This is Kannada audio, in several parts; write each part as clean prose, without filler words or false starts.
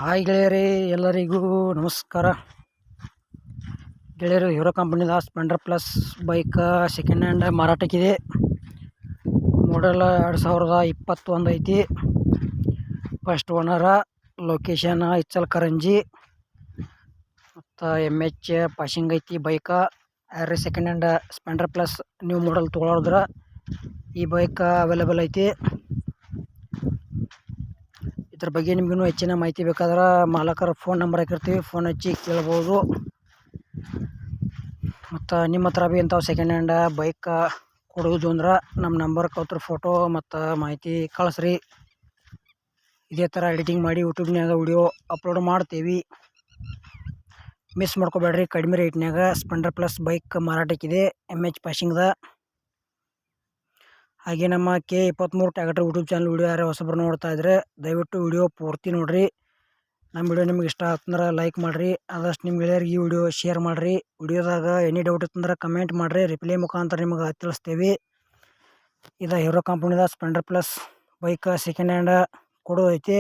ಹಾಯ್ ಗೆಳೆಯರೇ, ಎಲ್ಲರಿಗೂ ನಮಸ್ಕಾರ. ಗೆಳೆಯರು, ಹೀರೋ ಕಂಪನಿದ Splendor plus bike second hand ಮಾರಾಟಕ್ಕಿದೆ. ಮಾಡೆಲ್ 2021 ಐತಿ. ಫಸ್ಟ್ ಓನರ. ಲೊಕೇಶನ್ ಇಚ್ಚಲಕರಂಜಿ. ಮತ್ತು MH ಪಾಸಿಂಗ್ ಐತಿ ಬೈಕ. ಯಾರು second hand Splendor plus new model ತೊಗೊಳೋದ್ರ ಈ ಬೈಕ್ ಅವೈಲೇಬಲ್ ಐತಿ. ಇದ್ರ ಬಗ್ಗೆ ನಿಮಗೂ ಹೆಚ್ಚಿನ ಮಾಹಿತಿ ಬೇಕಾದ್ರೆ ಮಾಲಕರ ಫೋನ್ ನಂಬರ್ ಹಾಕಿರ್ತೀವಿ, ಫೋನ್ ಹಚ್ಚಿ ಕೇಳ್ಬೋದು. ಮತ್ತು ನಿಮ್ಮ ಹತ್ರ ಭೀ ಇಂಥವು ಸೆಕೆಂಡ್ ಹ್ಯಾಂಡ್ ಬೈಕ್ ಕೊಡೋದು ಅಂದ್ರೆ ನಮ್ಮ ನಂಬರ್ಗೆ ಅವ್ರ ಫೋಟೋ ಮತ್ತು ಮಾಹಿತಿ ಕಳಿಸ್ರಿ. ಇದೇ ಥರ ಎಡಿಟಿಂಗ್ ಮಾಡಿ ಯೂಟ್ಯೂಬ್ನಾಗ ವಿಡಿಯೋ ಅಪ್ಲೋಡ್ ಮಾಡ್ತೀವಿ. ಮಿಸ್ ಮಾಡ್ಕೋಬೇಡ್ರಿ. ಕಡಿಮೆ ರೇಟ್ನಾಗ ಸ್ಪ್ಲೆಂಡರ್ ಪ್ಲಸ್ ಬೈಕ್ ಮಾರಾಟಕ್ಕಿದೆ MH ಪಾಸಿಂಗ್ದ. ಹಾಗೆ ನಮ್ಮ K23 tractor YouTube channel video ಯಾರು ಹೊಸಬರು ನೋಡ್ತಾ ಇದ್ರೆ ದಯವಿಟ್ಟು ವಿಡಿಯೋ ಪೂರ್ತಿ ನೋಡಿರಿ. ನಮ್ಮ ವಿಡಿಯೋ ನಿಮ್ಗೆ ಇಷ್ಟ ಆತಂದ್ರೆ ಲೈಕ್ ಮಾಡಿರಿ. ಆದಷ್ಟು ನಿಮ್ಮ ಗೆಳೆಯರಿಗೆ ಈ ವಿಡಿಯೋ ಶೇರ್ ಮಾಡಿರಿ. ವಿಡಿಯೋದಾಗ ಎನಿ ಡೌಟ್ ಇತ್ತಂದ್ರೆ ಕಮೆಂಟ್ ಮಾಡಿರಿ, ರಿಪ್ಲೈ ಮುಖಾಂತರ ನಿಮಗೆ ತಿಳಿಸ್ತೇವೆ. ಇದು ಹೀರೋ ಕಂಪ್ನಿದ Splendor plus bike second hand ಕೊಡೋದೈತಿ.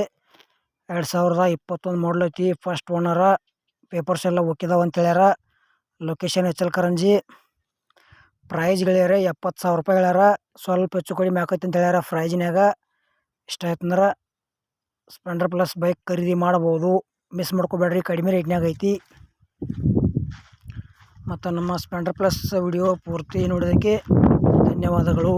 2021 ಮಾಡಲ್ ಐತಿ. ಫಸ್ಟ್ ಓನರ. ಪೇಪರ್ಸ್ ಎಲ್ಲ ಓಕಿದಾವ ಅಂತ ಹೇಳ್ಯಾರ. ಲೊಕೇಶನ್ ಇಚ್ಚಲಕರಂಜಿ. ಪ್ರೈಸ್ ಗೆಳೆಯರೆ 70,000 ರೂಪಾಯಿ ಹೇಳ್ಯಾರ. ಸ್ವಲ್ಪ ಹೆಚ್ಚು ಕಡಿಮೆ ಆಕೈತಿ ಅಂತ ಹೇಳ್ಯಾರ ಪ್ರೈಜ್ನಾಗ. ಇಷ್ಟ ಆಯ್ತಂದ್ರೆ ಸ್ಪ್ಲೆಂಡರ್ ಪ್ಲಸ್ ಬೈಕ್ ಖರೀದಿ ಮಾಡ್ಬೋದು. ಮಿಸ್ ಮಾಡ್ಕೋಬೇಡ್ರಿ, ಕಡಿಮೆ ರೇಟ್ನಾಗ ಐತಿ. ಮತ್ತು ನಮ್ಮ ಸ್ಪ್ಲೆಂಡರ್ ಪ್ಲಸ್ ವಿಡಿಯೋ ಪೂರ್ತಿ ನೋಡೋದಕ್ಕೆ ಧನ್ಯವಾದಗಳು.